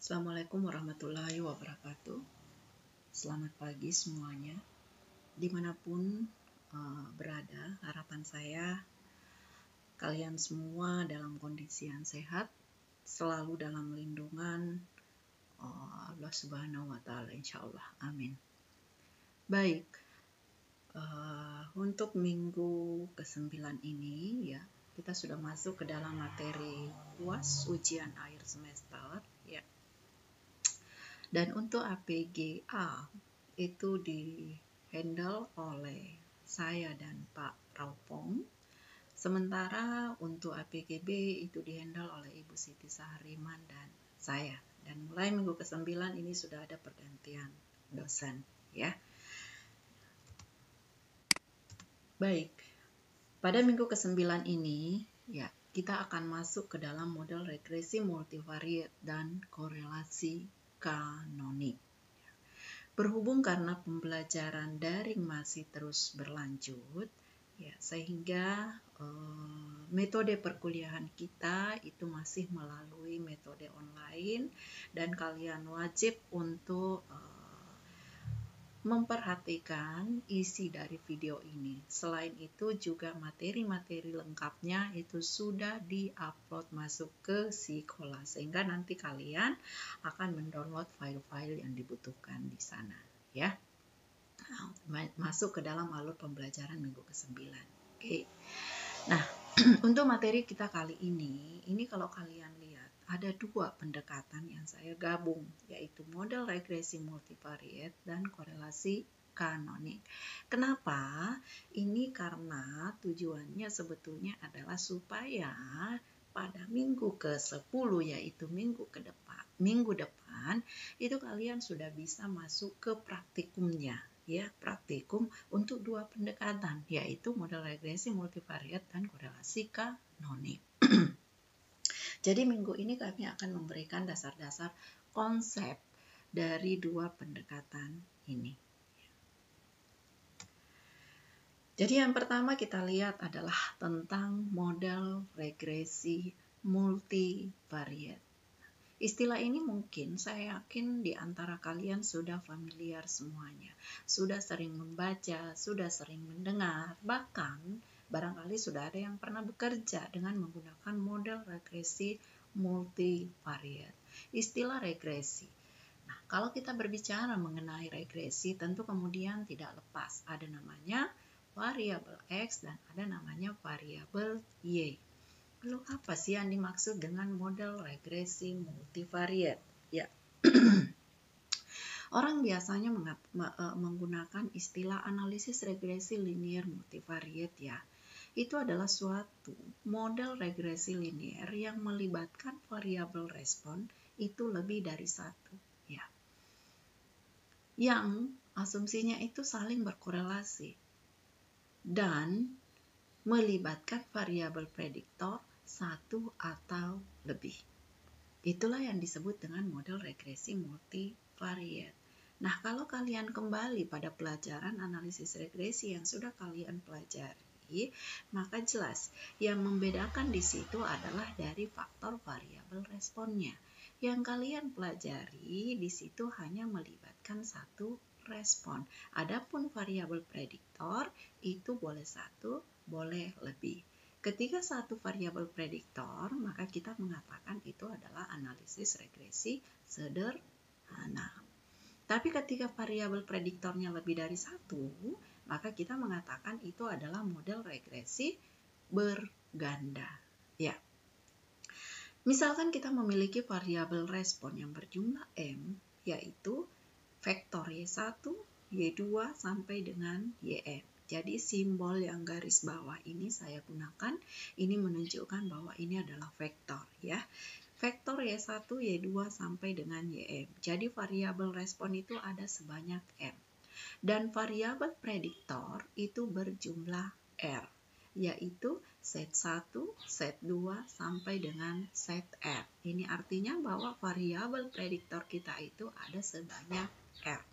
Assalamualaikum warahmatullahi wabarakatuh. Selamat pagi semuanya. Dimanapun berada, harapan saya kalian semua dalam kondisi yang sehat, selalu dalam lindungan Allah Subhanahu wa Ta'ala, insya Allah. Amin. Baik, untuk minggu ke-9 ini ya, kita sudah masuk ke dalam materi UAS, ujian akhir semester ya. Dan untuk APGA itu di-handle oleh saya dan Pak Raupong. Sementara untuk APGB itu di-handle oleh Ibu Siti Sahariman dan saya. Dan mulai minggu ke-9 ini sudah ada pergantian dosen ya. Baik, pada minggu ke-9 ini ya, kita akan masuk ke dalam model regresi multivariate dan korelasi kanonik. Berhubung karena pembelajaran daring masih terus berlanjut, ya, sehingga metode perkuliahan kita itu masih melalui metode online dan kalian wajib untuk memperhatikan isi dari video ini. Selain itu juga materi-materi lengkapnya itu sudah di-upload masuk ke Sekolah, sehingga nanti kalian akan mendownload file-file yang dibutuhkan di sana ya. Masuk ke dalam alur pembelajaran minggu ke-9. Oke. Nah, untuk materi kita kali ini kalau kalian lihat ada dua pendekatan yang saya gabung, yaitu model regresi multivariate dan korelasi kanonik. Kenapa? Ini karena tujuannya sebetulnya adalah supaya pada minggu ke-10, yaitu minggu depan itu kalian sudah bisa masuk ke praktikumnya ya, praktikum untuk dua pendekatan, yaitu model regresi multivariate dan korelasi kanonik. Jadi minggu ini kami akan memberikan dasar-dasar konsep dari dua pendekatan ini. Jadi yang pertama kita lihat adalah tentang model regresi multivariate. Istilah ini mungkin saya yakin di antara kalian sudah familiar semuanya. Sudah sering membaca, sudah sering mendengar, bahkan barangkali sudah ada yang pernah bekerja dengan menggunakan model regresi multivariate. Istilah regresi. Nah, kalau kita berbicara mengenai regresi, tentu kemudian tidak lepas ada namanya variabel X dan ada namanya variabel Y. Lalu apa sih yang dimaksud dengan model regresi multivariate? Ya, orang biasanya menggunakan istilah analisis regresi linear multivariate ya. Itu adalah suatu model regresi linear yang melibatkan variabel respon itu lebih dari satu ya. Yang asumsinya itu saling berkorelasi dan melibatkan variabel prediktor satu atau lebih. Itulah yang disebut dengan model regresi multivariate. Nah, kalau kalian kembali pada pelajaran analisis regresi yang sudah kalian pelajari, maka jelas yang membedakan di situ adalah dari faktor variabel responnya. Yang kalian pelajari di situ hanya melibatkan satu respon. Adapun variabel prediktor itu boleh satu, boleh lebih. Ketika satu variabel prediktor, maka kita mengatakan itu adalah analisis regresi sederhana. Tapi ketika variabel prediktornya lebih dari satu, maka kita mengatakan itu adalah model regresi berganda. Ya. Misalkan kita memiliki variabel respon yang berjumlah M, yaitu vektor Y1, Y2 sampai dengan Yn. Jadi simbol yang garis bawah ini saya gunakan, ini menunjukkan bahwa ini adalah vektor ya. Vektor Y1, Y2 sampai dengan Ym. Jadi variabel respon itu ada sebanyak M. Dan variabel prediktor itu berjumlah R, yaitu set 1, set 2 sampai dengan set R. Ini artinya bahwa variabel prediktor kita itu ada sebanyak R.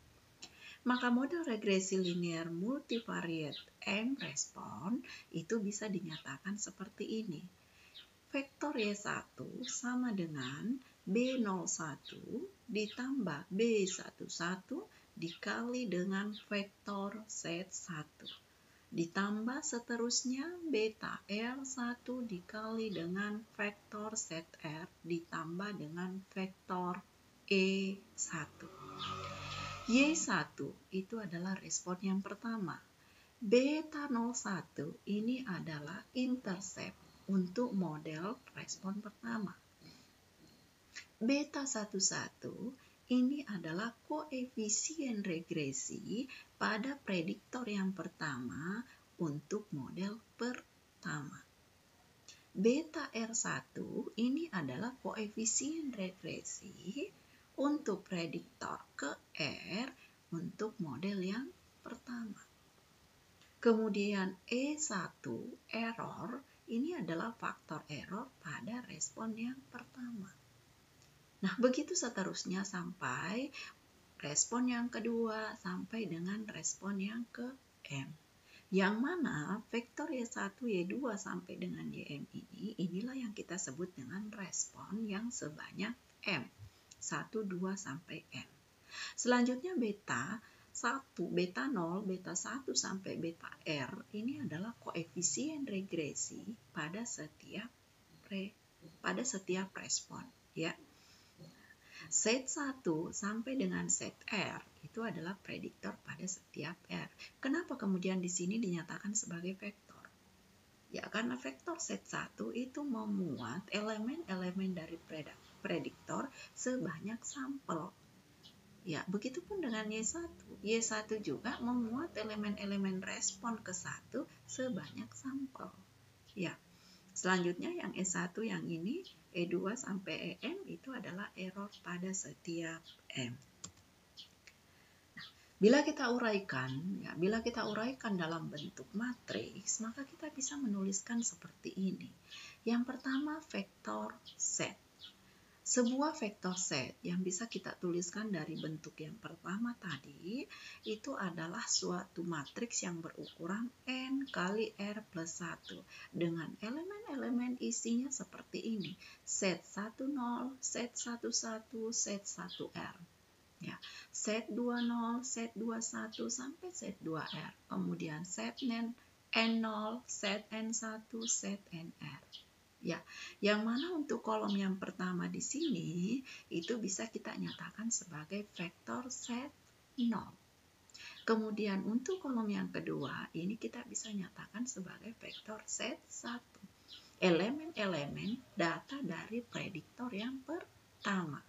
Maka model regresi linear multivariate M respon itu bisa dinyatakan seperti ini. Vektor Y1 sama dengan B01 ditambah B11 dikali dengan vektor Z1. Ditambah seterusnya beta R1 dikali dengan vektor ZR ditambah dengan vektor E1. Y1 itu adalah respon yang pertama. Beta 01 ini adalah intercept untuk model respon pertama. Beta 11 ini adalah koefisien regresi pada prediktor yang pertama untuk model pertama. Beta R1 ini adalah koefisien regresi untuk prediktor ke R untuk model yang pertama. Kemudian E1 error ini adalah faktor error pada respon yang pertama. Nah, begitu seterusnya sampai respon yang kedua sampai dengan respon yang ke M. Yang mana vektor Y1, Y2 sampai dengan YM inilah yang kita sebut dengan respon yang sebanyak M. 1, 2 sampai M. Selanjutnya beta 1, beta 0, beta 1 sampai beta R ini adalah koefisien regresi pada setiap respon, ya. Z1 sampai dengan ZR itu adalah prediktor pada setiap R. Kenapa kemudian di sini dinyatakan sebagai vektor? Ya, karena vektor Z1 itu memuat elemen-elemen dari prediktor sebanyak sampel. Ya, begitupun dengan Y1. Y1 juga memuat elemen-elemen respon ke 1 sebanyak sampel. Ya. Selanjutnya yang E1 yang ini E2 sampai EM itu adalah error pada setiap M. Nah, bila kita uraikan dalam bentuk matriks, maka kita bisa menuliskan seperti ini. Yang pertama vektor Z. Sebuah vektor Z yang bisa kita tuliskan dari bentuk yang pertama tadi itu adalah suatu matriks yang berukuran N kali R plus 1 dengan elemen-elemen isinya seperti ini. Z10, Z11, Z1R. Ya, Z20, Z21 sampai Z2R. Kemudian Zn N0, Zn1, Znr. Ya, yang mana untuk kolom yang pertama di sini itu bisa kita nyatakan sebagai vektor Z0. Kemudian untuk kolom yang kedua ini kita bisa nyatakan sebagai vektor Z1. Elemen-elemen data dari prediktor yang pertama.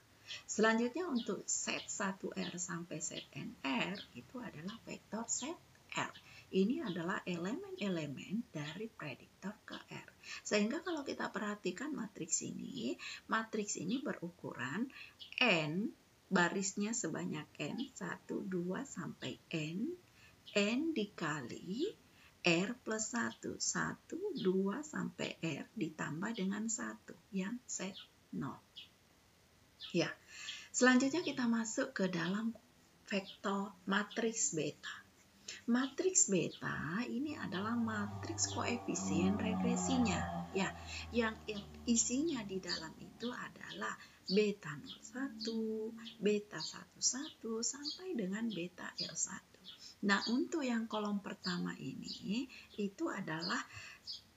Selanjutnya untuk Z1R sampai Znr itu adalah vektor ZR. Ini adalah elemen-elemen dari prediktor ke R. Sehingga kalau kita perhatikan matriks ini berukuran N, barisnya sebanyak N, 1, 2 sampai N dikali R plus 1, 1, 2 sampai R ditambah dengan 1 yang Z0. Ya, selanjutnya kita masuk ke dalam vektor matriks beta. Matriks beta ini adalah matriks koefisien regresinya. Ya, yang isinya di dalam itu adalah beta 01, beta 11 sampai dengan beta R1. Nah, untuk yang kolom pertama ini itu adalah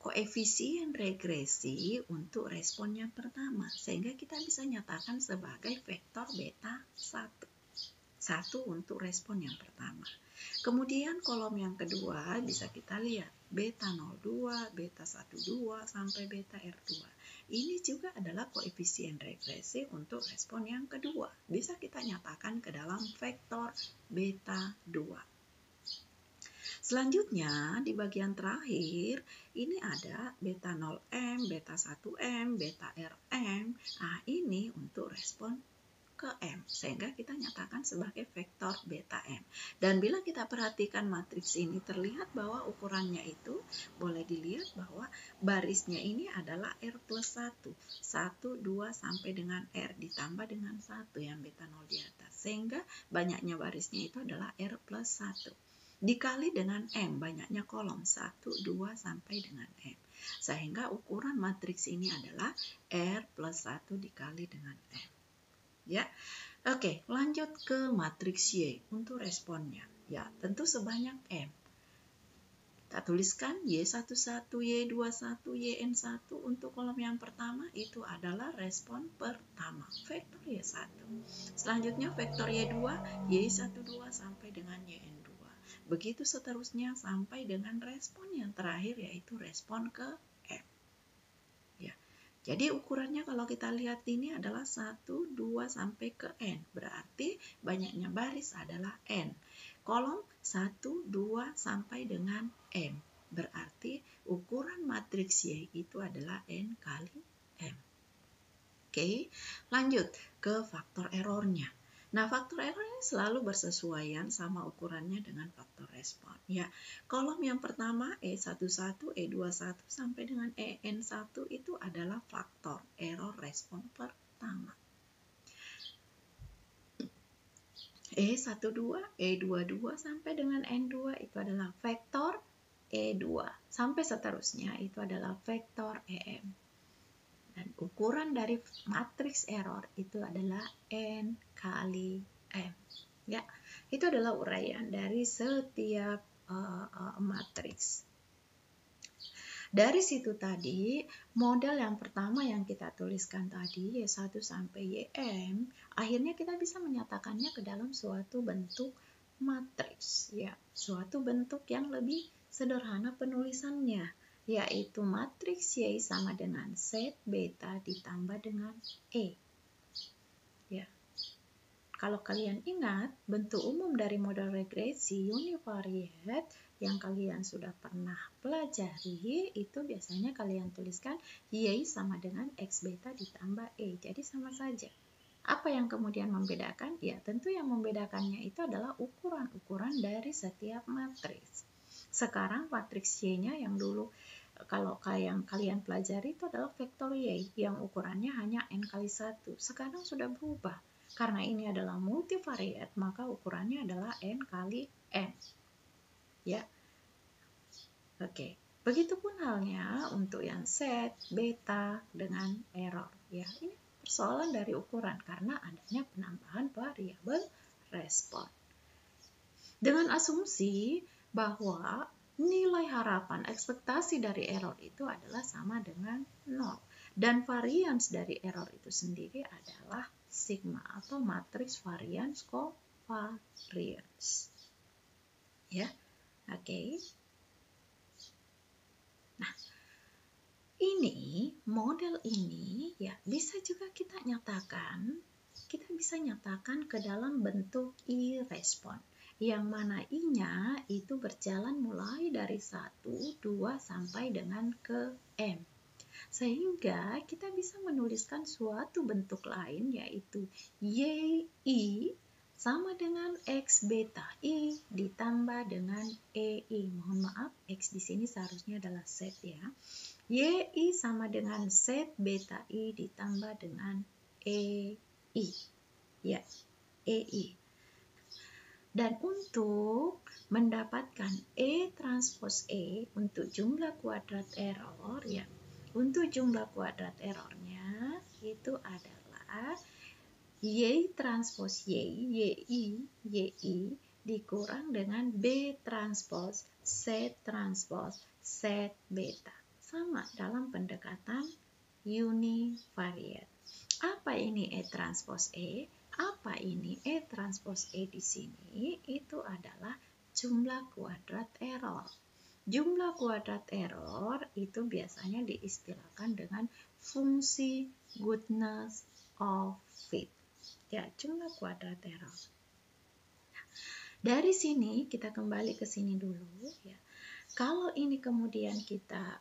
koefisien regresi untuk respon yang pertama, sehingga kita bisa nyatakan sebagai vektor beta 1. 1 untuk respon yang pertama. Kemudian kolom yang kedua bisa kita lihat beta 02, beta 12 sampai beta R2. Ini juga adalah koefisien regresi untuk respon yang kedua. Bisa kita nyatakan ke dalam vektor beta 2. Selanjutnya di bagian terakhir ini ada beta 0M, beta 1M, beta RM. Nah, ini untuk respon ke M, sehingga kita nyatakan sebagai vektor beta M. Dan bila kita perhatikan matriks ini terlihat bahwa ukurannya itu boleh dilihat bahwa barisnya ini adalah R plus 1, 1, 2 sampai dengan R ditambah dengan 1 yang beta 0 di atas, sehingga banyaknya barisnya itu adalah R plus 1 dikali dengan M, banyaknya kolom 1, 2 sampai dengan M. Sehingga ukuran matriks ini adalah R plus 1 dikali dengan M. Ya, oke, lanjut ke matriks Y untuk responnya. Ya, tentu sebanyak M. Kita tuliskan Y11, Y21, YN1 untuk kolom yang pertama itu adalah respon pertama, vektor Y1. Selanjutnya vektor Y2, Y12 sampai dengan YN2. Begitu seterusnya sampai dengan respon yang terakhir yaitu respon ke M. Ya. Jadi ukurannya kalau kita lihat ini adalah 1, 2 sampai ke N. Berarti banyaknya baris adalah N. Kolom 1, 2 sampai dengan M. Berarti ukuran matriks Y itu adalah N kali M. Oke, lanjut ke faktor errornya. Nah, faktor error ini selalu bersesuaian sama ukurannya dengan faktor respon. Ya, kolom yang pertama E11, E21 sampai dengan EN1 itu adalah faktor error respon pertama. E12, E22 sampai dengan N2 itu adalah vektor E2. Sampai seterusnya itu adalah vektor EM. Dan ukuran dari matriks error itu adalah N kali M. Ya, itu adalah uraian dari setiap matriks. Dari situ tadi, model yang pertama yang kita tuliskan tadi, Y1 sampai YM, akhirnya kita bisa menyatakannya ke dalam suatu bentuk matriks. Ya, suatu bentuk yang lebih sederhana penulisannya, yaitu matriks Y sama dengan Z beta ditambah dengan E. Ya. Kalau kalian ingat, bentuk umum dari model regresi univariate yang kalian sudah pernah pelajari, itu biasanya kalian tuliskan Y sama dengan X beta ditambah E. Jadi sama saja. Apa yang kemudian membedakan? Ya, tentu yang membedakannya itu adalah ukuran-ukuran dari setiap matriks. Sekarang matriks Y-nya yang dulu kalau kalian pelajari itu adalah vektor Y yang ukurannya hanya N kali 1. Sekarang sudah berubah. Karena ini adalah multivariate, maka ukurannya adalah N kali M. Ya. Oke. Begitupun halnya untuk yang Z, beta dengan error. Ya, ini persoalan dari ukuran karena adanya penambahan variabel respon. Dengan asumsi bahwa nilai harapan ekspektasi dari error itu adalah sama dengan 0. Dan varians dari error itu sendiri adalah sigma atau matriks variance covariance. Ya, oke. Nah, ini model ini ya bisa juga kita nyatakan ke dalam bentuk I-respon. Yang mana I-nya itu berjalan mulai dari 1, 2 sampai dengan ke M. Sehingga kita bisa menuliskan suatu bentuk lain yaitu YI sama dengan X beta I ditambah dengan EI. Mohon maaf, X di sini seharusnya adalah Z ya. YI sama dengan Z beta I ditambah dengan EI. Ya, EI. Dan untuk mendapatkan E transpose E untuk jumlah kuadrat error ya. Untuk jumlah kuadrat errornya itu adalah Y transpose YI dikurang dengan B transpose Z transpose Z beta. Sama dalam pendekatan univariate. Apa ini E transpose E? Apa ini E transpose E di sini? Itu adalah jumlah kuadrat error. Jumlah kuadrat error itu biasanya diistilahkan dengan fungsi goodness of fit. Ya, jumlah kuadrat error. Dari sini kita kembali ke sini dulu ya. Kalau ini kemudian kita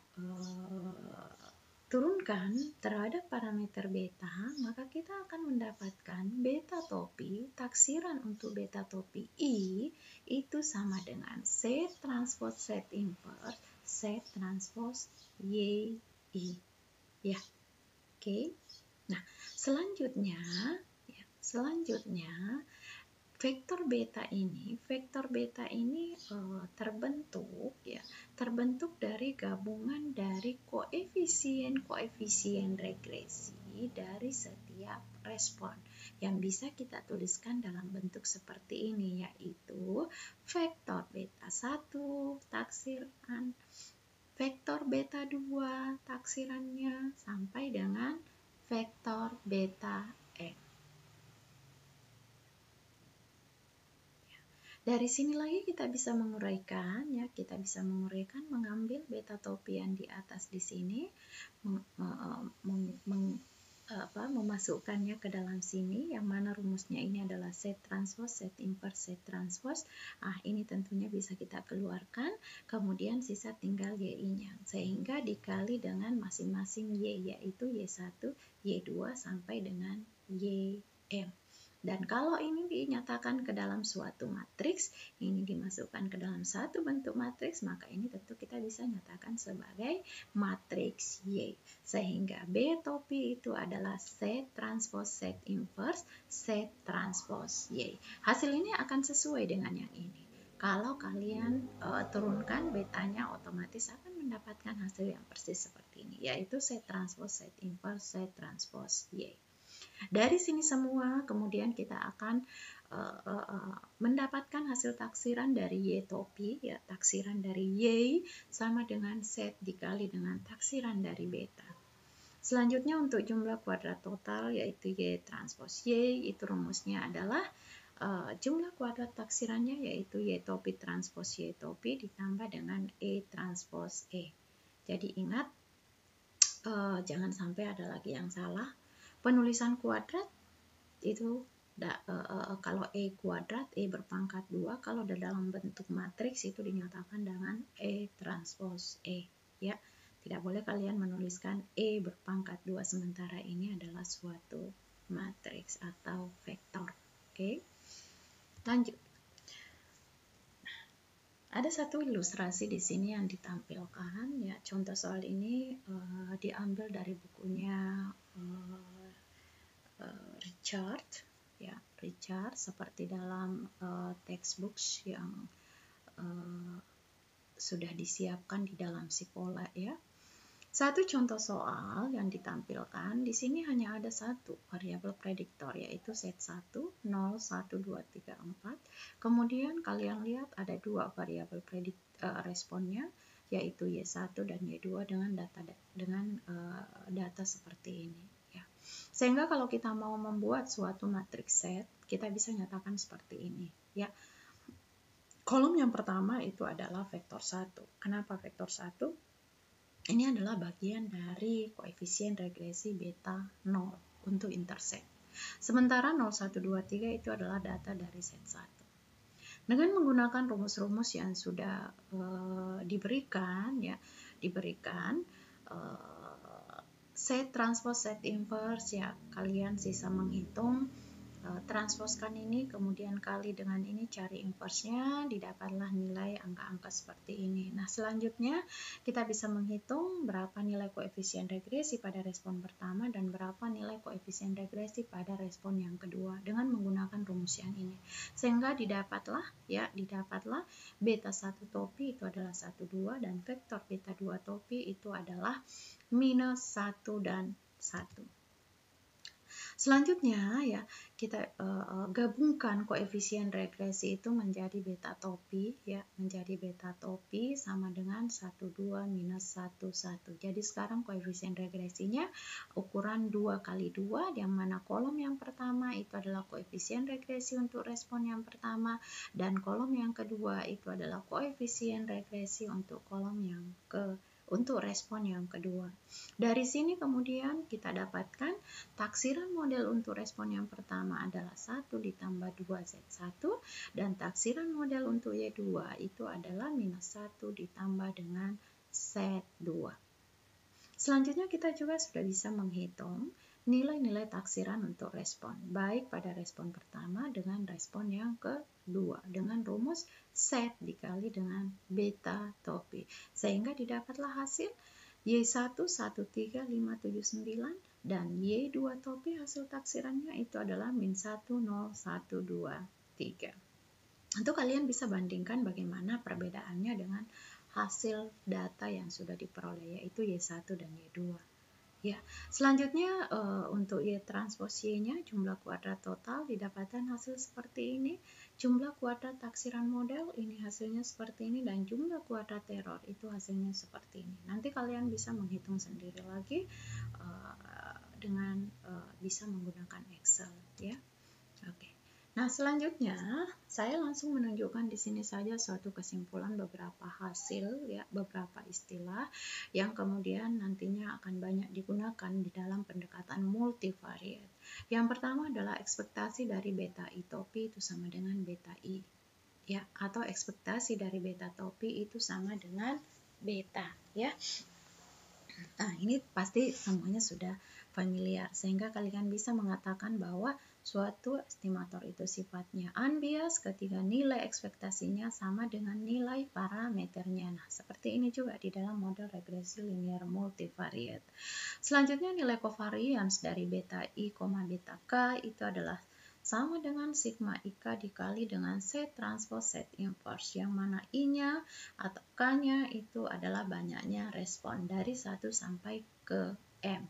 turunkan terhadap parameter beta, maka kita akan mendapatkan beta topi, taksiran untuk beta topi I itu sama dengan Z transpose Z inverse Z transpose YI. Ya, oke. Nah, selanjutnya vektor beta ini terbentuk dari gabungan dari koefisien regresi dari setiap respon yang bisa kita tuliskan dalam bentuk seperti ini, yaitu vektor beta 1 taksiran, vektor beta 2 taksirannya sampai dengan vektor beta M. Dari sini lagi kita bisa menguraikan, ya, mengambil beta topi yang di atas di sini, memasukkannya ke dalam sini, yang mana rumusnya ini adalah set transpose, set inverse, set transpose. Ini tentunya bisa kita keluarkan, kemudian sisa tinggal Y-nya, sehingga dikali dengan masing-masing Y, yaitu Y1, Y2 sampai dengan YM. Dan kalau ini dinyatakan ke dalam suatu matriks, ini dimasukkan ke dalam satu bentuk matriks, maka ini tentu kita bisa nyatakan sebagai matriks Y. Sehingga B topi itu adalah set transpose, set inverse, set transpose Y. Hasil ini akan sesuai dengan yang ini. Kalau kalian turunkan betanya, otomatis akan mendapatkan hasil yang persis seperti ini, yaitu set transpose, set inverse, set transpose Y. Dari sini semua kemudian kita akan mendapatkan hasil taksiran dari Y topi, ya, taksiran dari Y sama dengan set dikali dengan taksiran dari beta. Selanjutnya untuk jumlah kuadrat total, yaitu Y transpose Y, itu rumusnya adalah jumlah kuadrat taksirannya yaitu Y topi transpose Y topi ditambah dengan E transpose E. Jadi ingat, jangan sampai ada lagi yang salah. Penulisan kuadrat itu kalau E kuadrat, E berpangkat 2, kalau dalam bentuk matriks itu dinyatakan dengan E transpose E, ya. Tidak boleh kalian menuliskan E berpangkat 2 sementara ini adalah suatu matriks atau vektor. Oke. Lanjut. Ada satu ilustrasi di sini yang ditampilkan, ya. Contoh soal ini diambil dari bukunya Richard, seperti dalam textbooks yang sudah disiapkan di dalam Sipola, ya. Satu contoh soal yang ditampilkan di sini hanya ada satu variabel prediktor, yaitu set 1, 0, 1, 2, 3, 4. Kemudian kalian lihat ada dua variabel responnya, yaitu Y1 dan Y2 dengan data seperti ini. Sehingga kalau kita mau membuat suatu matriks set, kita bisa nyatakan seperti ini, ya. Kolom yang pertama itu adalah vektor 1. Kenapa vektor 1? Ini adalah bagian dari koefisien regresi beta 0 untuk intercept. Sementara 0, 1, 2, 3 itu adalah data dari set 1. Dengan menggunakan rumus-rumus yang sudah diberikan, set transpose, set inverse, ya, kalian sisa menghitung, transposkan ini, kemudian kali dengan ini, cari inverse-nya, didapatlah nilai angka-angka seperti ini. Nah, selanjutnya kita bisa menghitung berapa nilai koefisien regresi pada respon pertama dan berapa nilai koefisien regresi pada respon yang kedua dengan menggunakan rumus yang ini. Sehingga didapatlah beta 1 topi itu adalah 1, 2, dan vektor beta 2 topi itu adalah minus 1 dan 1. Selanjutnya, ya, kita gabungkan koefisien regresi itu menjadi beta topi, ya, menjadi beta topi sama dengan 1, 2 minus 1, 1. Jadi sekarang koefisien regresinya ukuran 2 kali 2, yang mana kolom yang pertama itu adalah koefisien regresi untuk respon yang pertama, dan kolom yang kedua itu adalah koefisien regresi untuk untuk respon yang kedua. Dari sini kemudian kita dapatkan taksiran model untuk respon yang pertama adalah 1 ditambah 2 Z1, dan taksiran model untuk Y2 itu adalah minus 1 ditambah dengan Z2. Selanjutnya kita juga sudah bisa menghitung nilai-nilai taksiran untuk respon, baik pada respon pertama dengan respon yang kedua, dengan rumus set dikali dengan beta topi. Sehingga didapatlah hasil Y1 13579 dan Y2 topi hasil taksirannya itu adalah min 1012. 3. Tentu kalian bisa bandingkan bagaimana perbedaannya dengan hasil data yang sudah diperoleh, yaitu Y1 dan Y2. Ya, selanjutnya untuk Y transpos Y-nya jumlah kuadrat total didapatkan hasil seperti ini, jumlah kuadrat taksiran model ini hasilnya seperti ini, dan jumlah kuadrat error itu hasilnya seperti ini. Nanti kalian bisa menghitung sendiri lagi dengan bisa menggunakan Excel, ya. Oke. Nah, selanjutnya saya langsung menunjukkan di sini saja suatu kesimpulan beberapa hasil, ya, beberapa istilah yang kemudian nantinya akan banyak digunakan di dalam pendekatan multivariate. Yang pertama adalah ekspektasi dari beta I topi itu sama dengan beta I, ya, atau ekspektasi dari beta topi itu sama dengan beta, ya. Nah, ini pasti semuanya sudah familiar, sehingga kalian bisa mengatakan bahwa suatu estimator itu sifatnya unbiased ketika nilai ekspektasinya sama dengan nilai parameternya. Nah, seperti ini juga di dalam model regresi linear multivariate. Selanjutnya nilai covariance dari beta I, beta K itu adalah sama dengan sigma IK dikali dengan set transpose set inverse, yang mana I-nya atau K-nya itu adalah banyaknya respon dari 1 sampai ke M.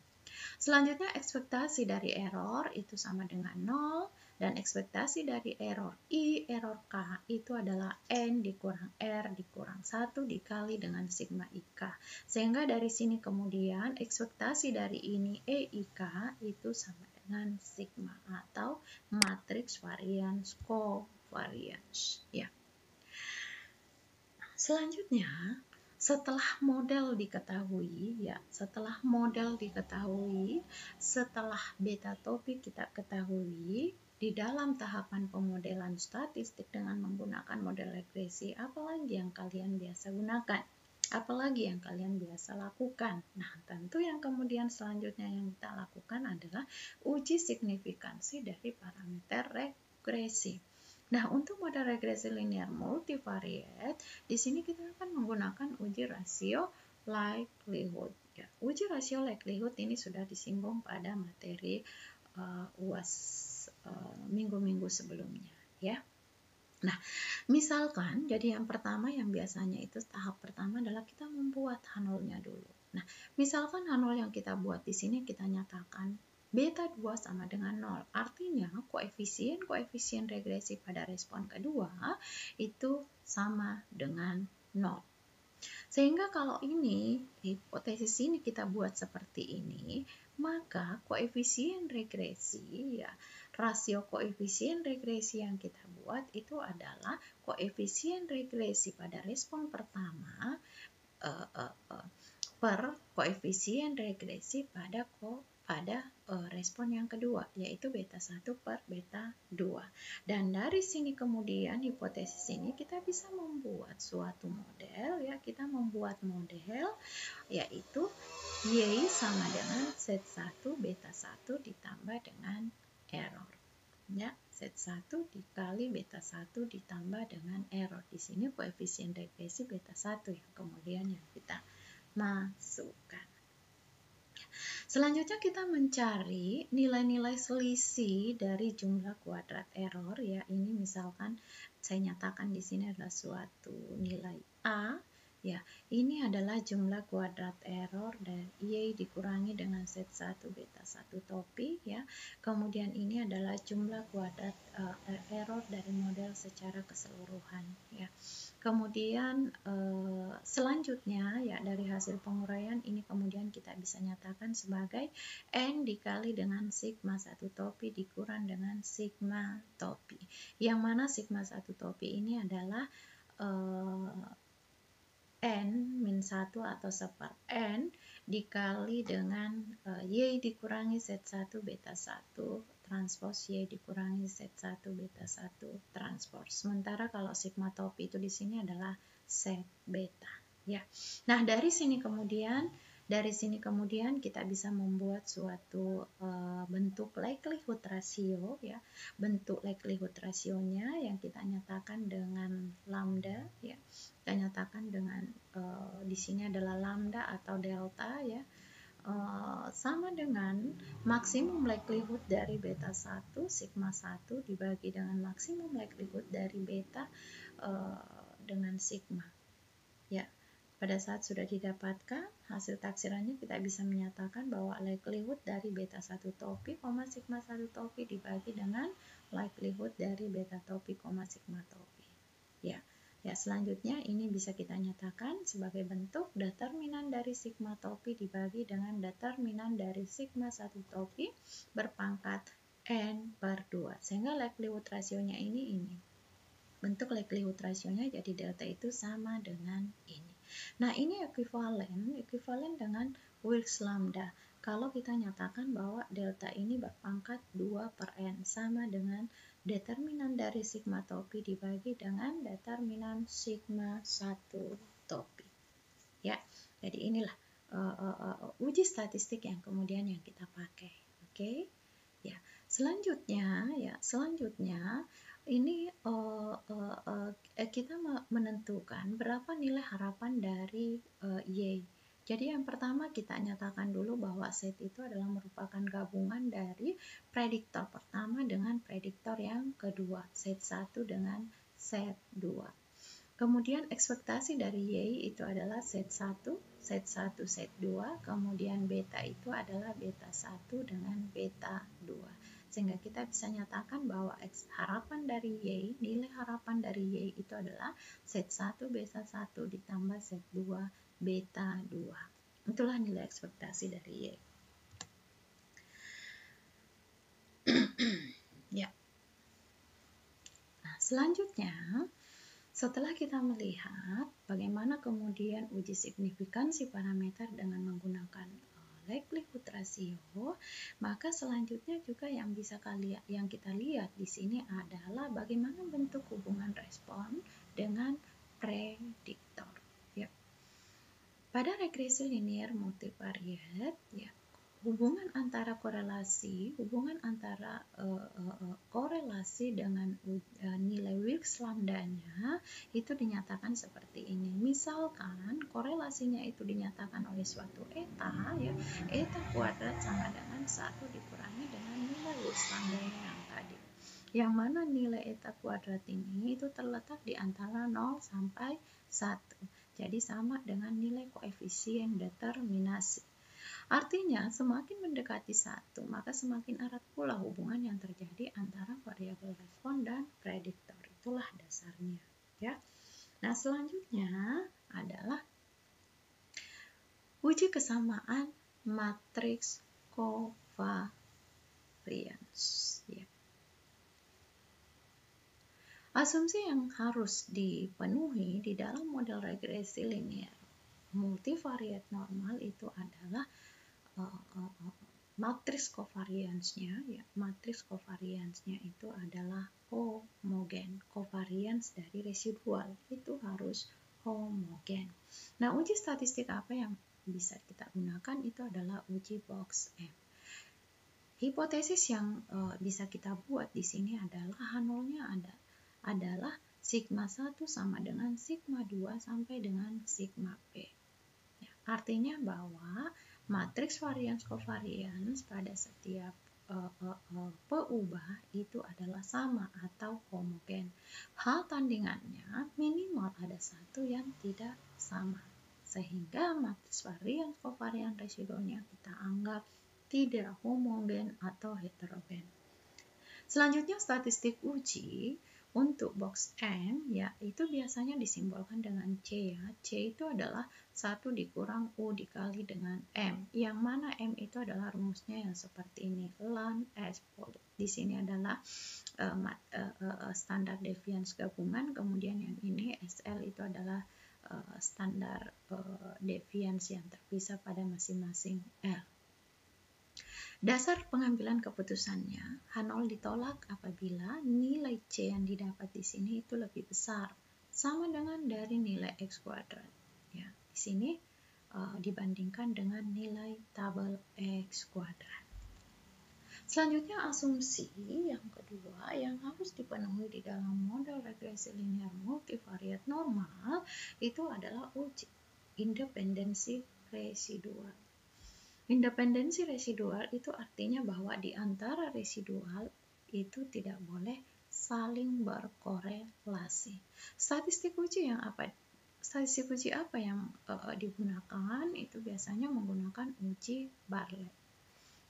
Selanjutnya ekspektasi dari error itu sama dengan 0, dan ekspektasi dari error I, error K itu adalah N dikurang R dikurang 1 dikali dengan sigma IK. Sehingga dari sini kemudian ekspektasi dari ini EIK itu sama dengan sigma atau matriks variance covariance, ya. Selanjutnya, setelah model diketahui, setelah beta topi kita ketahui, di dalam tahapan pemodelan statistik dengan menggunakan model regresi, apalagi yang kalian biasa gunakan? Apalagi yang kalian biasa lakukan? Nah, tentu yang kemudian selanjutnya yang kita lakukan adalah uji signifikansi dari parameter regresi. Nah, untuk model regresi linear multivariate, di sini kita akan menggunakan uji rasio likelihood. Ya, uji rasio likelihood ini sudah disinggung pada materi UAS minggu-minggu sebelumnya, ya. Nah, misalkan, jadi yang pertama yang biasanya itu tahap pertama adalah kita membuat H0-nya dulu. Nah, misalkan H0 yang kita buat di sini kita nyatakan beta 2 sama dengan 0. Artinya koefisien regresi pada respon kedua itu sama dengan 0. Sehingga kalau ini, hipotesis ini kita buat seperti ini, maka koefisien regresi, ya, rasio koefisien regresi yang kita buat itu adalah koefisien regresi pada respon pertama per koefisien regresi pada respon yang kedua, yaitu beta 1 per beta 2. Dan dari sini kemudian hipotesis ini kita bisa membuat suatu model, ya, kita membuat model yaitu Y sama dengan set 1 beta 1 ditambah dengan error. Ya, set 1 dikali beta 1 ditambah dengan error. Di sini koefisien regresi beta 1 yang kemudian yang kita masukkan. Selanjutnya kita mencari nilai-nilai selisih dari jumlah kuadrat error, ya. Ini misalkan saya nyatakan di sini adalah suatu nilai A, ya. Ini adalah jumlah kuadrat error dari Y dikurangi dengan set 1 beta 1 topi, ya. Kemudian ini adalah jumlah kuadrat error dari model secara keseluruhan, ya. Kemudian selanjutnya, ya, dari hasil penguraian ini kemudian kita bisa nyatakan sebagai N dikali dengan sigma 1 topi dikurang dengan sigma topi. Yang mana sigma 1 topi ini adalah N min 1 atau seper N dikali dengan Y dikurangi set 1 beta 1 transpose Y dikurangi set 1 beta 1 transpose. Sementara kalau sigma topi itu di sini adalah set beta, ya. Nah, dari sini kemudian kita bisa membuat suatu bentuk likelihood ratio, ya. Bentuk likelihood rasionya yang kita nyatakan dengan lambda, ya. Kita nyatakan dengan di sini adalah lambda atau delta, ya. sama dengan maksimum likelihood dari beta 1 sigma 1 dibagi dengan maksimum likelihood dari beta dengan sigma. Ya, pada saat sudah didapatkan hasil taksirannya, kita bisa menyatakan bahwa likelihood dari beta 1 topi, sigma 1 topi dibagi dengan likelihood dari beta topi, sigma topi. Ya, selanjutnya ini bisa kita nyatakan sebagai bentuk determinan dari sigma topi dibagi dengan determinan dari sigma 1 topi berpangkat n/2. Sehingga likelihood rasionya ini. Bentuk likelihood rasionya jadi delta itu sama dengan ini. Nah, ini ekuivalen dengan Wilks lambda. Kalau kita nyatakan bahwa delta ini berpangkat 2/n sama dengan determinan dari sigma topi dibagi dengan determinan sigma 1 topi. Ya, jadi inilah uji statistik yang kemudian yang kita pakai. Oke? Ya, selanjutnya ini kita menentukan berapa nilai harapan dari Y. Jadi yang pertama kita nyatakan dulu bahwa set itu adalah merupakan gabungan dari prediktor pertama dengan prediktor yang kedua, set 1 dengan set 2. Kemudian ekspektasi dari Y itu adalah set 1, set 2, kemudian beta itu adalah beta 1 dengan beta 2. Sehingga kita bisa nyatakan bahwa harapan dari Y, nilai harapan dari Y itu adalah set 1 beta 1 ditambah set 2 beta 2. Itulah nilai ekspektasi dari Y. Ya. Nah, selanjutnya setelah kita melihat bagaimana kemudian uji signifikansi parameter dengan menggunakan likelihood ratio, maka selanjutnya juga yang kita lihat di sini adalah bagaimana bentuk hubungan respon dengan prediktor. Ya. Pada regresi linear multivariate, ya, hubungan antara korelasi dengan nilai Wilks lambdanya itu dinyatakan seperti ini. Misalkan korelasinya itu dinyatakan oleh suatu eta, ya, eta kuadrat sama dengan 1 dikurangi dengan nilai Wilks lambdanya yang tadi. Yang mana nilai eta kuadrat ini itu terletak di antara 0 sampai 1. Jadi sama dengan nilai koefisien determinasi. Artinya, semakin mendekati 1, maka semakin erat pula hubungan yang terjadi antara variabel respon dan prediktor. Itulah dasarnya. Ya. Nah, selanjutnya adalah uji kesamaan matriks covariance. Ya. Asumsi yang harus dipenuhi di dalam model regresi linear multivariate normal itu adalah matriks covariance-nya, ya, matriks covariance-nya itu adalah homogen. Covariance dari residual itu harus homogen. Nah, uji statistik apa yang bisa kita gunakan itu adalah uji box M. Hipotesis yang bisa kita buat di sini adalah H0-nya adalah sigma 1 sama dengan sigma 2 sampai dengan sigma P. Ya, artinya bahwa matriks variance covariance pada setiap peubah itu adalah sama atau homogen. Hal tandingannya minimal ada satu yang tidak sama. Sehingga matriks variance covariance residualnya kita anggap tidak homogen atau heterogen. Selanjutnya statistik uji untuk box M, ya, itu biasanya disimbolkan dengan C, ya. C itu adalah 1 dikurang U dikali dengan M, yang mana M itu adalah rumusnya yang seperti ini, ln S. Di sini adalah standar deviance gabungan, kemudian yang ini SL itu adalah standar deviance yang terpisah pada masing-masing L. Dasar pengambilan keputusannya, H0 ditolak apabila nilai C yang didapat di sini itu lebih besar, sama dengan dari nilai X kuadrat. Ya, di sini dibandingkan dengan nilai tabel X kuadrat. Selanjutnya asumsi yang kedua yang harus dipenuhi di dalam model regresi linear multivariate normal itu adalah uji independensi residual. Independensi residual itu artinya bahwa di antara residual itu tidak boleh saling berkorelasi. Statistik uji apa yang digunakan? Itu biasanya menggunakan uji Bartlett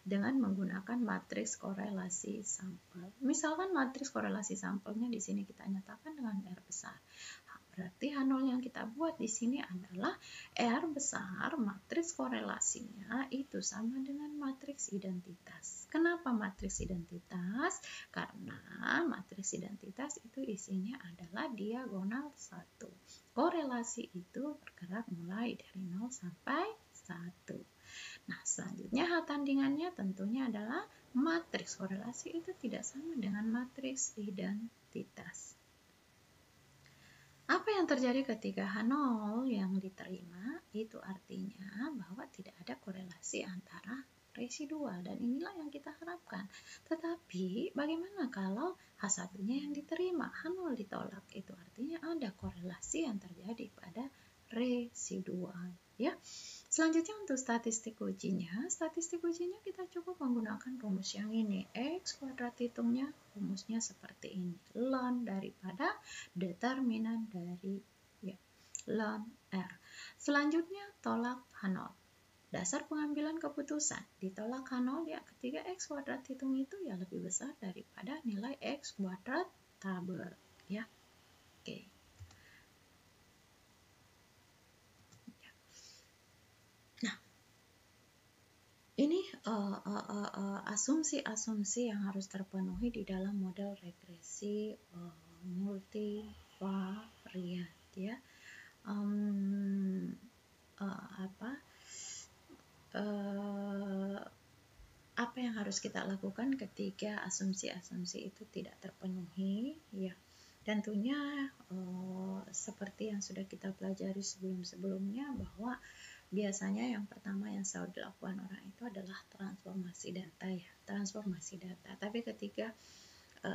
dengan menggunakan matriks korelasi sampel. Misalkan matriks korelasi sampelnya di sini kita nyatakan dengan R besar. Berarti H0 yang kita buat di sini adalah R besar, matriks korelasinya itu sama dengan matriks identitas. Kenapa matriks identitas? Karena matriks identitas itu isinya adalah diagonal 1. Korelasi itu bergerak mulai dari 0 sampai 1. Nah, selanjutnya H tandingannya tentunya adalah matriks korelasi itu tidak sama dengan matriks identitas. Apa yang terjadi ketika H0 yang diterima? Itu artinya bahwa tidak ada korelasi antara residual, dan inilah yang kita harapkan. Tetapi bagaimana kalau H1-nya yang diterima, H0 ditolak? Itu artinya ada korelasi yang terjadi pada residual, ya. Selanjutnya untuk statistik ujinya kita cukup menggunakan rumus yang ini. X kuadrat hitungnya rumusnya seperti ini. Ln daripada determinan dari ln R. Selanjutnya tolak H0. Dasar pengambilan keputusan. Ditolak H0 ya, ketika X kuadrat hitung itu ya lebih besar daripada nilai X kuadrat tabel, ya. Oke. Ini asumsi-asumsi yang harus terpenuhi di dalam model regresi multivariat, ya. Apa yang harus kita lakukan ketika asumsi-asumsi itu tidak terpenuhi, ya. Tentunya seperti yang sudah kita pelajari sebelum-sebelumnya, bahwa biasanya yang pertama yang selalu dilakukan orang itu adalah transformasi data, ya, transformasi data. Tapi ketika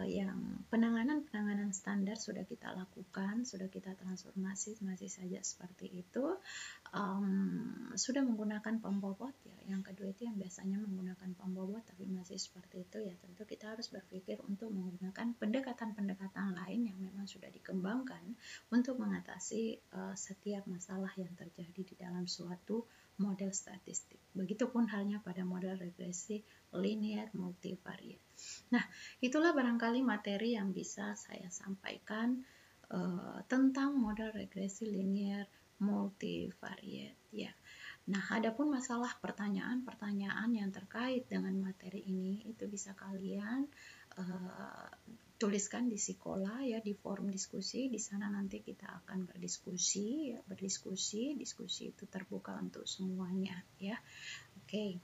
yang penanganan standar sudah kita lakukan, sudah kita transformasi, masih saja seperti itu, sudah menggunakan pembobot, ya. Yang kedua itu yang biasanya menggunakan pembobot tapi masih seperti itu, ya, tentu kita harus berpikir untuk menggunakan pendekatan-pendekatan lain yang memang sudah dikembangkan untuk mengatasi setiap masalah yang terjadi di dalam suatu model statistik. Begitupun halnya pada model regresi linear multivariat. Nah, itulah barangkali materi yang bisa saya sampaikan tentang model regresi linear multivariat, ya. Nah, adapun masalah pertanyaan-pertanyaan yang terkait dengan materi ini itu bisa kalian tuliskan di Sikola, ya, di forum diskusi. Di sana nanti kita akan berdiskusi, ya, diskusi itu terbuka untuk semuanya, ya. Oke.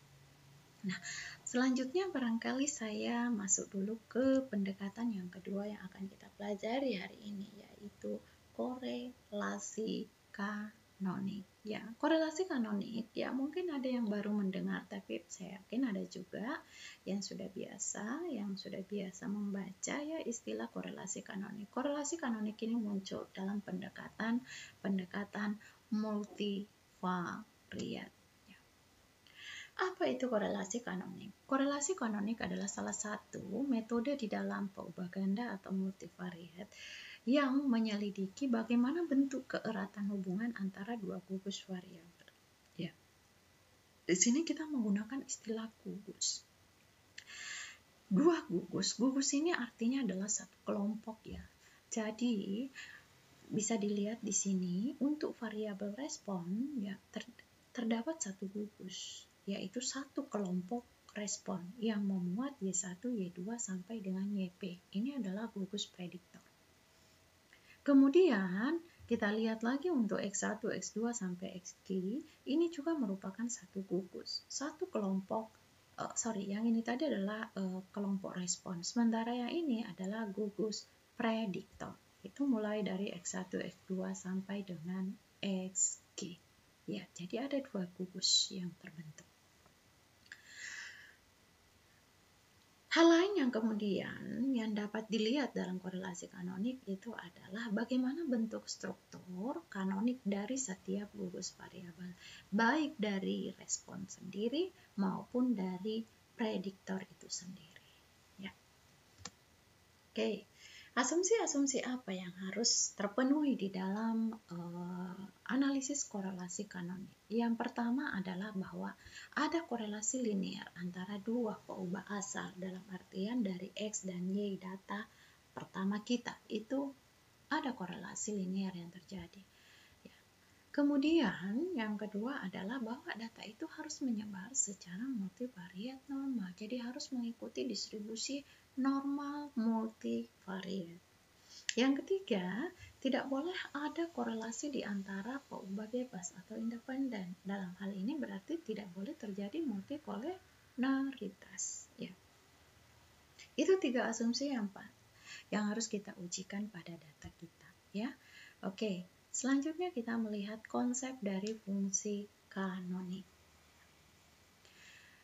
Nah, selanjutnya barangkali saya masuk dulu ke pendekatan yang kedua yang akan kita pelajari hari ini, yaitu korelasi kanonik. Ya, korelasi kanonik, ya, mungkin ada yang baru mendengar, tapi saya yakin ada juga yang sudah biasa membaca, ya, istilah korelasi kanonik. Korelasi kanonik ini muncul dalam pendekatan multivariat. Apa itu korelasi kanonik? Korelasi kanonik adalah salah satu metode di dalam peubah ganda atau multivariat yang menyelidiki bagaimana bentuk keeratan hubungan antara dua gugus variabel. Ya. Di sini kita menggunakan istilah gugus. Dua gugus ini artinya adalah satu kelompok, ya. Jadi bisa dilihat di sini untuk variabel respon, ya, terdapat satu gugus, yaitu satu kelompok respon yang memuat Y1, Y2 sampai dengan YP. Ini adalah gugus prediktor. Kemudian kita lihat lagi untuk X1, X2 sampai XG, ini juga merupakan satu gugus, satu kelompok. Yang ini tadi adalah kelompok respon, sementara yang ini adalah gugus prediktor. Itu mulai dari X1, X2 sampai dengan XG. Ya, jadi ada dua gugus yang terbentuk. Hal lain yang kemudian yang dapat dilihat dalam korelasi kanonik itu adalah bagaimana bentuk struktur kanonik dari setiap gugus variabel, baik dari respon sendiri maupun dari prediktor itu sendiri. Ya. Oke, asumsi-asumsi apa yang harus terpenuhi di dalam analisis korelasi kanonik? Yang pertama adalah bahwa ada korelasi linear antara dua peubah asal, dalam artian dari X dan Y data pertama kita, itu ada korelasi linear yang terjadi. Ya. Kemudian yang kedua adalah bahwa data itu harus menyebar secara multivariat normal, jadi harus mengikuti distribusi normal multivariat. Yang ketiga, tidak boleh ada korelasi di antara peubah bebas atau independen. Dalam hal ini berarti tidak boleh terjadi multipolaritas. Ya. Itu 3 asumsi yang harus kita ujikan pada data kita. Ya, oke. Selanjutnya kita melihat konsep dari fungsi kanonik.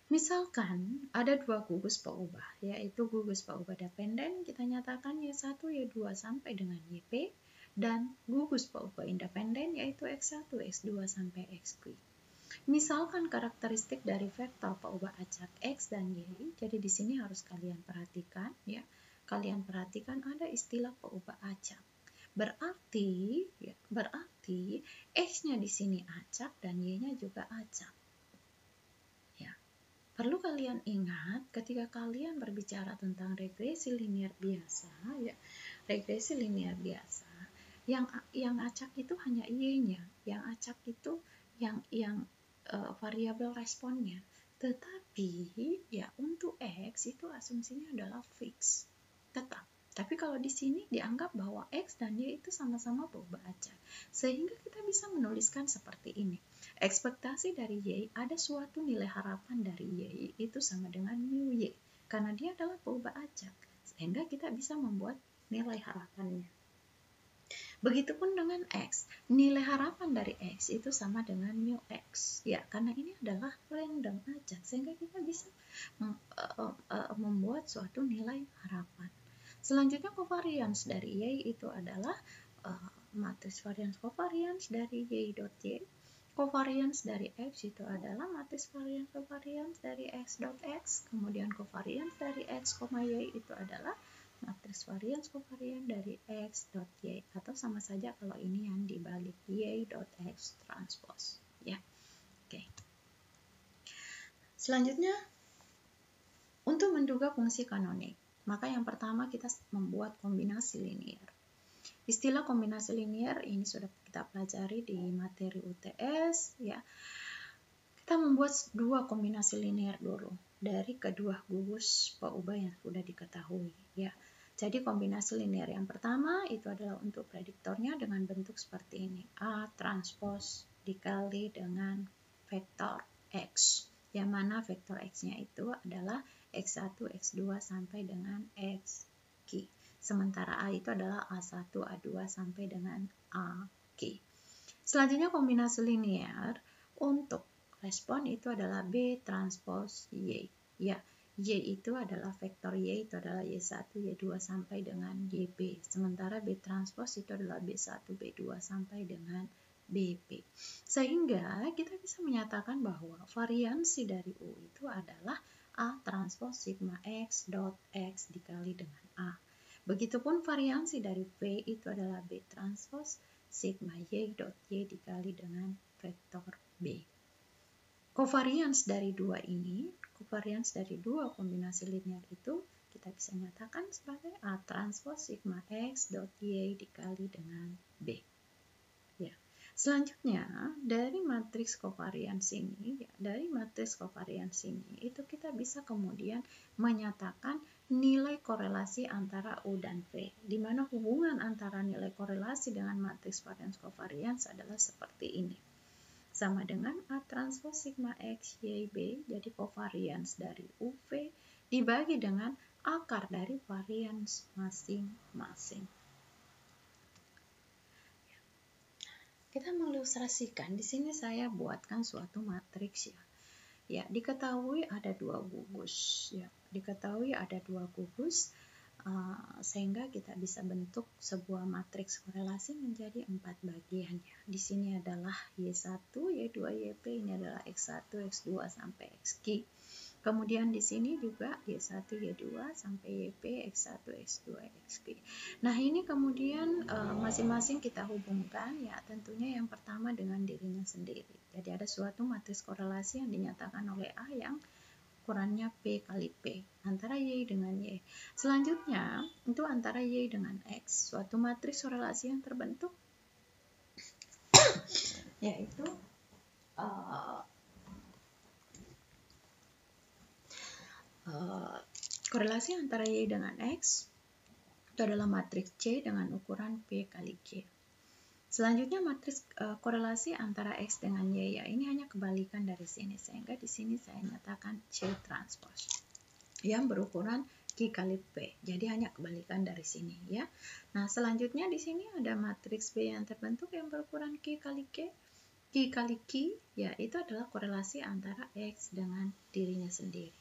Misalkan ada dua gugus peubah, yaitu gugus peubah dependen, kita nyatakan Y1, Y2 sampai dengan YP, dan gugus peubah independen yaitu X1, X2 sampai XQ. Misalkan karakteristik dari vektor peubah acak X dan Y, jadi di sini harus kalian perhatikan, ya. Kalian perhatikan ada istilah peubah acak. Berarti X-nya di sini acak dan Y-nya juga acak. Perlu kalian ingat ketika kalian berbicara tentang regresi linear biasa, ya, regresi linear biasa, yang acak itu hanya Y-nya, yang acak itu yang variabel responnya. Tetapi ya untuk X itu asumsinya adalah fix, tetap. Tapi kalau di sini dianggap bahwa X dan Y itu sama-sama peubah acak, sehingga kita bisa menuliskan seperti ini. Ekspektasi dari Y, ada suatu nilai harapan dari Y itu sama dengan mu Y, karena dia adalah peubah acak, sehingga kita bisa membuat nilai harapannya. Begitupun dengan X, nilai harapan dari X itu sama dengan mu X, ya, karena ini adalah random acak, sehingga kita bisa membuat suatu nilai harapan. Selanjutnya covariance dari Y itu adalah matriks variance covariance dari Y dot Y. Covariance dari X itu adalah matriks variance covariance dari X dot X. Kemudian covariance dari X, Y itu adalah matriks variance covariance dari X dot Y. Atau sama saja kalau ini yang dibalik, Y dot X transpose. Ya, oke. Selanjutnya, untuk menduga fungsi kanonik, maka yang pertama kita membuat kombinasi linear. Istilah kombinasi linear ini sudah kita pelajari di materi UTS, ya. Kita membuat dua kombinasi linear dulu dari kedua gugus peubah yang sudah diketahui, ya. Jadi kombinasi linear yang pertama itu adalah untuk prediktornya dengan bentuk seperti ini, A transpose dikali dengan vektor X, yang mana vektor X-nya itu adalah X1, X2 sampai dengan XQ. Sementara A itu adalah A1, A2 sampai dengan AK. Selanjutnya kombinasi linear untuk respon itu adalah B transpose Y. Ya, Y itu adalah vektor Y itu adalah Y1, Y2 sampai dengan YB. Sementara B transpose itu adalah B1, B2 sampai dengan BP. Sehingga kita bisa menyatakan bahwa variansi dari U itu adalah A transpose sigma X dot X dikali dengan A. Begitupun variansi dari V itu adalah B transpose sigma Y dot Y dikali dengan vektor B. Covariance dari dua kombinasi linear itu kita bisa nyatakan sebagai A transpose sigma X dot Y dikali dengan B. Ya. Selanjutnya, dari matriks covariance ini, itu kita bisa kemudian menyatakan nilai korelasi antara U dan V, di mana hubungan antara nilai korelasi dengan matriks variance covariance adalah seperti ini. Sama dengan A transpose sigma X, Y, B, jadi covariance dari UV dibagi dengan akar dari variance masing-masing. Kita mengilustrasikan, di sini saya buatkan suatu matriks, ya. Ya, diketahui ada dua gugus, ya. diketahui ada 2 kubus, sehingga kita bisa bentuk sebuah matriks korelasi menjadi 4 bagian. Di sini adalah Y1, Y2, YP, ini adalah X1, X2 sampai XQ. Kemudian di sini juga Y1, Y2 sampai YP, X1, X2, XQ. Nah, ini kemudian masing-masing kita hubungkan, ya tentunya yang pertama dengan dirinya sendiri. Jadi ada suatu matriks korelasi yang dinyatakan oleh A yang ukurannya P kali P antara Y dengan Y. Selanjutnya itu antara Y dengan X, suatu matriks korelasi yang terbentuk yaitu korelasi antara Y dengan X itu adalah matriks C dengan ukuran P kali Q. Selanjutnya matriks korelasi antara X dengan Y, ya ini hanya kebalikan dari sini, sehingga di sini saya nyatakan C transpose yang berukuran Q kali P. Jadi hanya kebalikan dari sini, ya. Nah, selanjutnya di sini ada matriks B yang terbentuk yang berukuran Q kali Q. Q kali Q, ya itu adalah korelasi antara X dengan dirinya sendiri.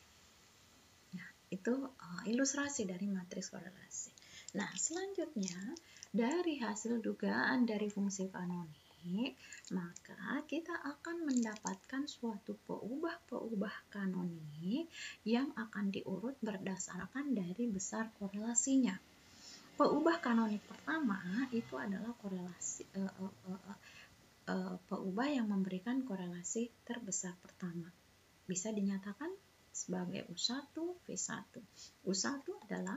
Nah, itu ilustrasi dari matriks korelasi. Nah, selanjutnya dari hasil dugaan dari fungsi kanonik, maka kita akan mendapatkan suatu peubah-peubah kanonik yang akan diurut berdasarkan dari besar korelasinya. Peubah kanonik pertama itu adalah korelasi peubah yang memberikan korelasi terbesar pertama. Bisa dinyatakan sebagai U1, V1. U1 adalah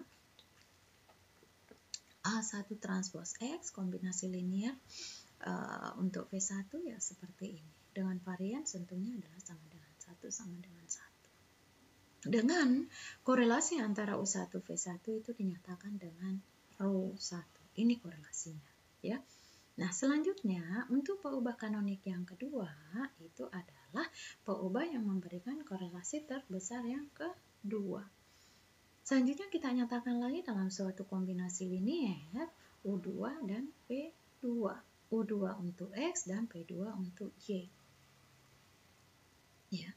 A1 transpose X kombinasi linear, untuk V1 ya seperti ini. Dengan varian tentunya adalah sama dengan 1 sama dengan 1. Dengan korelasi antara U1 V1 itu dinyatakan dengan ρ1. Ini korelasinya, ya. Nah, selanjutnya untuk peubah kanonik yang kedua itu adalah peubah yang memberikan korelasi terbesar yang kedua. Selanjutnya kita nyatakan lagi dalam suatu kombinasi linear U2 dan P2. U2 untuk X dan P2 untuk Y. Ya.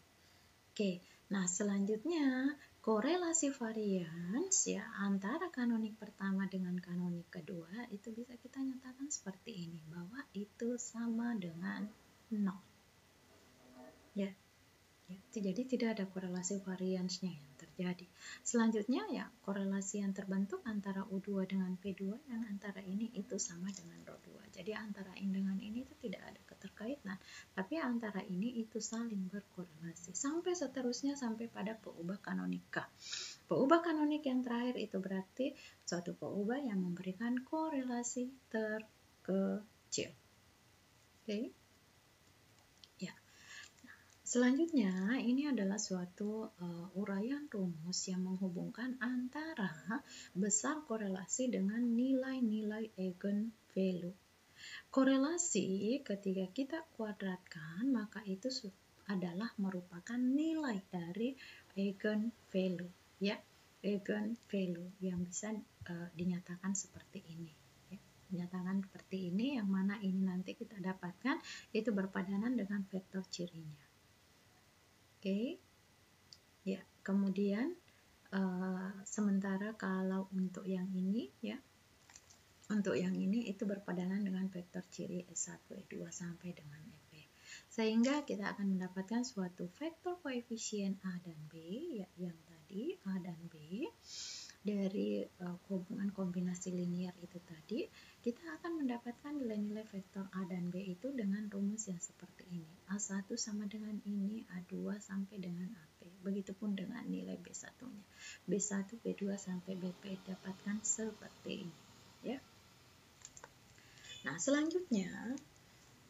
Oke. Nah, selanjutnya korelasi varians ya antara kanonik pertama dengan kanonik kedua itu bisa kita nyatakan seperti ini, bahwa itu sama dengan 0. Ya. Jadi tidak ada korelasi variansnya yang terjadi. Selanjutnya ya korelasi yang terbentuk antara U2 dengan P2 yang antara ini itu sama dengan ρ2. Jadi antara ini dengan ini itu tidak ada keterkaitan, tapi antara ini itu saling berkorelasi. Sampai seterusnya sampai pada peubah kanonik K. Peubah kanonik yang terakhir itu berarti suatu peubah yang memberikan korelasi terkecil. Oke. Selanjutnya, ini adalah suatu uraian rumus yang menghubungkan antara besar korelasi dengan nilai-nilai eigenvalue. Korelasi ketika kita kuadratkan, maka itu adalah merupakan nilai dari eigenvalue, ya, eigenvalue yang bisa dinyatakan seperti ini. Dinyatakan seperti ini, yang mana ini nanti kita dapatkan itu berpadanan dengan vektor cirinya. Oke, ya. Kemudian sementara kalau untuk yang ini, ya, untuk yang ini itu berpadanan dengan vektor ciri S1, E2 sampai dengan EP. Sehingga kita akan mendapatkan suatu vektor koefisien A dan B, ya, yang tadi A dan B dari hubungan kombinasi linear itu tadi, kita akan mendapatkan nilai-nilai vektor A dan B itu dengan rumus yang seperti ini. A1 sama dengan ini, A2 sampai dengan AP. Begitupun dengan nilai B1-nya. B1, B2 sampai BP dapatkan seperti ini, ya. Nah, selanjutnya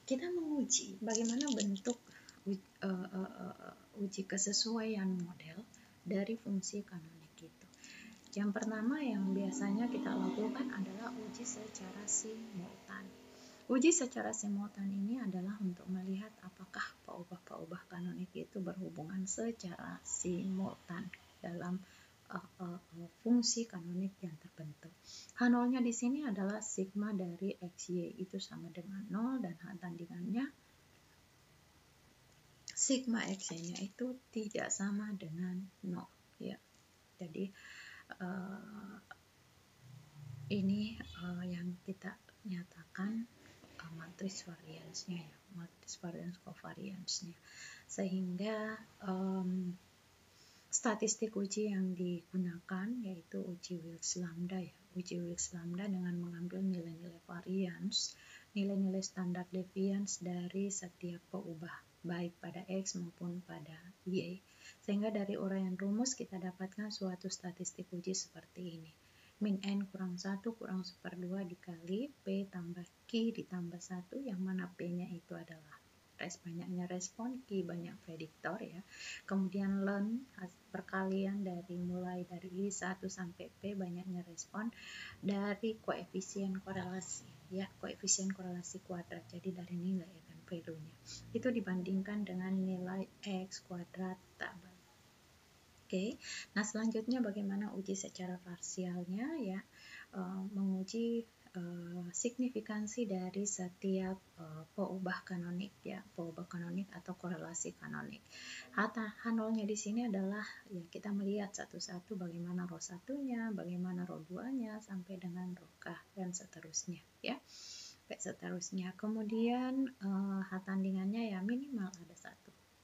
kita menguji bagaimana bentuk uji kesesuaian model dari fungsi kanonik itu. Yang pertama yang biasanya kita lakukan adalah uji secara simultan. Uji secara simultan ini adalah untuk melihat apakah peubah-peubah kanonik itu berhubungan secara simultan dalam fungsi kanonik yang terbentuk. H0-nya di sini adalah sigma dari XY itu sama dengan 0 dan H tandingannya sigma XY-nya itu tidak sama dengan 0, ya. Jadi ini yang kita nyatakan matris variance-nya ya, matris variance covariance-nya. Sehingga statistik uji yang digunakan yaitu uji Wilks lambda ya. Uji Wilks lambda dengan mengambil nilai-nilai variance, nilai-nilai standar deviance dari setiap peubah baik pada X maupun pada Y. Sehingga dari uraian rumus kita dapatkan suatu statistik uji seperti ini. Min N kurang 1 kurang 1/2 dikali P tambah Q ditambah 1, yang mana P-nya itu adalah banyaknya respon, Q banyak prediktor ya. Kemudian learn perkalian dari mulai dari 1 sampai P banyaknya respon dari koefisien korelasi ya, koefisien korelasi kuadrat. Jadi dari nilai eigen value-nya itu dibandingkan dengan nilai X kuadrat tambah. Oke, nah selanjutnya bagaimana uji secara parsialnya ya, menguji signifikansi dari setiap peubah kanonik ya, peubah kanonik atau korelasi kanonik. H0-nya di sini adalah ya, kita melihat satu-satu bagaimana rho 1-nya, bagaimana rho 2-nya sampai dengan rho K dan seterusnya ya. Seterusnya. Kemudian H tandingannya ya minimal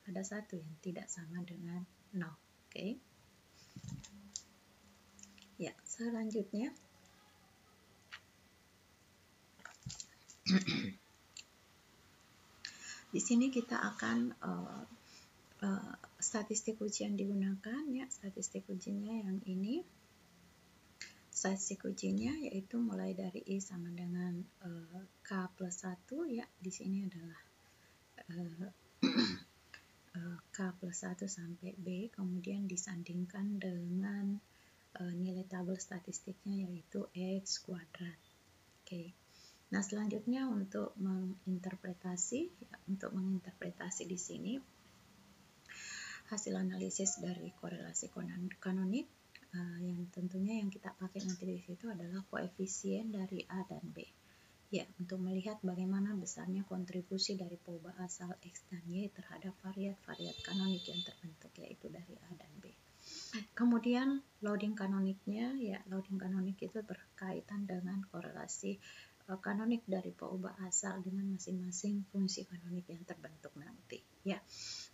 ada satu yang tidak sama dengan 0. Oke. Ya, selanjutnya di sini kita akan statistik uji yang digunakan ya, statistik ujinya yang ini. Statistik ujinya yaitu mulai dari I sama dengan K plus 1 ya, di sini adalah K plus 1 sampai B, kemudian disandingkan dengan nilai tabel statistiknya yaitu X kuadrat. Oke. Nah, selanjutnya untuk menginterpretasi di sini hasil analisis dari korelasi kanonik yang tentunya yang kita pakai nanti di situ adalah koefisien dari A dan B. Ya, untuk melihat bagaimana besarnya kontribusi dari peubah asal X dan Y terhadap variat-variat kanonik yang terbentuk, yaitu dari A dan B. Kemudian loading kanoniknya, ya loading kanonik itu berkaitan dengan korelasi kanonik dari peubah asal dengan masing-masing fungsi kanonik yang terbentuk nanti. Ya,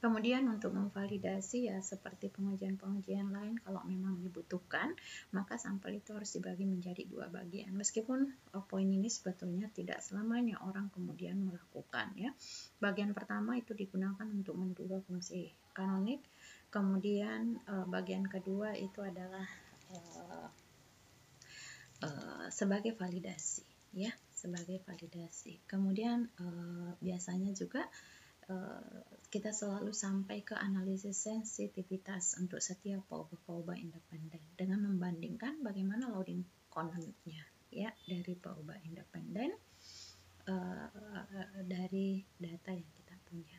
kemudian untuk memvalidasi ya seperti pengujian-pengujian lain, kalau memang dibutuhkan maka sampel itu harus dibagi menjadi 2 bagian. Meskipun poin ini sebetulnya tidak selamanya orang kemudian melakukan ya. Bagian pertama itu digunakan untuk menduga fungsi kanonik. Kemudian bagian kedua itu adalah sebagai validasi ya, sebagai validasi. Kemudian biasanya juga kita selalu sampai ke analisis sensitivitas untuk setiap peubah independen dengan membandingkan bagaimana loading kononnya ya dari peubah independen dari data yang kita punya.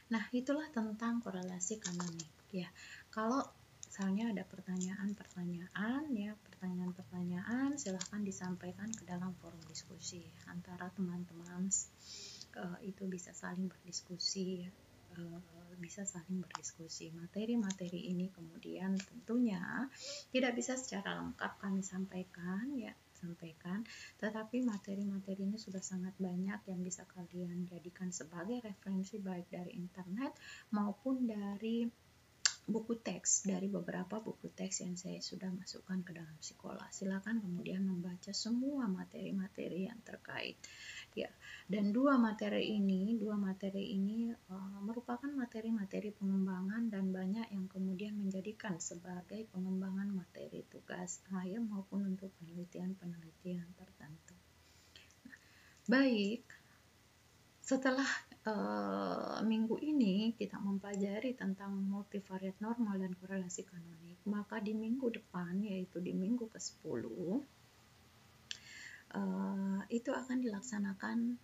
Nah, itulah tentang korelasi kanonik ya. Kalau misalnya ada pertanyaan ya, pertanyaan silahkan disampaikan ke dalam forum diskusi antara teman-teman, itu bisa saling berdiskusi ya. Bisa saling berdiskusi. Materi-materi ini kemudian tentunya tidak bisa secara lengkap kami sampaikan, tetapi materi-materi ini sudah sangat banyak yang bisa kalian jadikan sebagai referensi baik dari internet maupun dari buku teks, dari beberapa buku teks yang saya sudah masukkan ke dalam sekolah. Silakan kemudian membaca semua materi-materi yang terkait ya. Dan dua materi ini merupakan materi-materi pengembangan dan banyak yang kemudian menjadikan sebagai pengembangan materi tugas akhir maupun untuk penelitian-penelitian tertentu. Baik, setelah minggu ini kita mempelajari tentang multivariat normal dan korelasi kanonik, maka di minggu depan, yaitu di minggu ke-10, itu akan dilaksanakan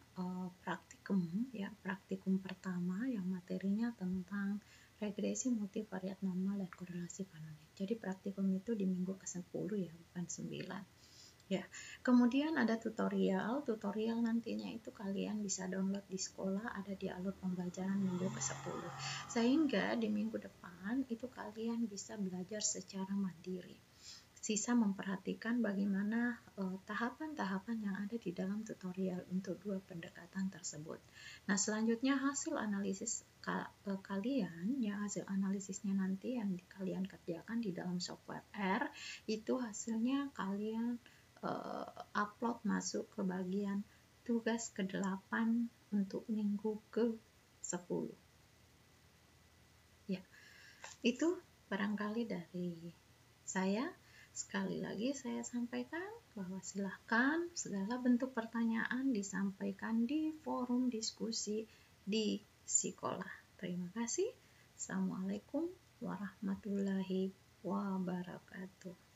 praktikum ya, praktikum pertama yang materinya tentang regresi multivariat normal dan korelasi kanonik. Jadi praktikum itu di minggu ke-10 ya, bukan 9. Ya, kemudian ada tutorial. Tutorial nantinya itu kalian bisa download di sekolah, ada di alur pembelajaran minggu ke-10. Sehingga di minggu depan itu kalian bisa belajar secara mandiri. Sisa memperhatikan bagaimana tahapan-tahapan yang ada di dalam tutorial untuk dua pendekatan tersebut. Nah, selanjutnya hasil analisis kalian, ya hasil analisisnya nanti yang kalian kerjakan di dalam software R, itu hasilnya kalian upload masuk ke bagian tugas ke-8 untuk minggu ke-10. Ya, itu barangkali dari saya. Sekali lagi saya sampaikan bahwa silahkan segala bentuk pertanyaan disampaikan di forum diskusi di sekolah. Terima kasih. Assalamualaikum warahmatullahi wabarakatuh.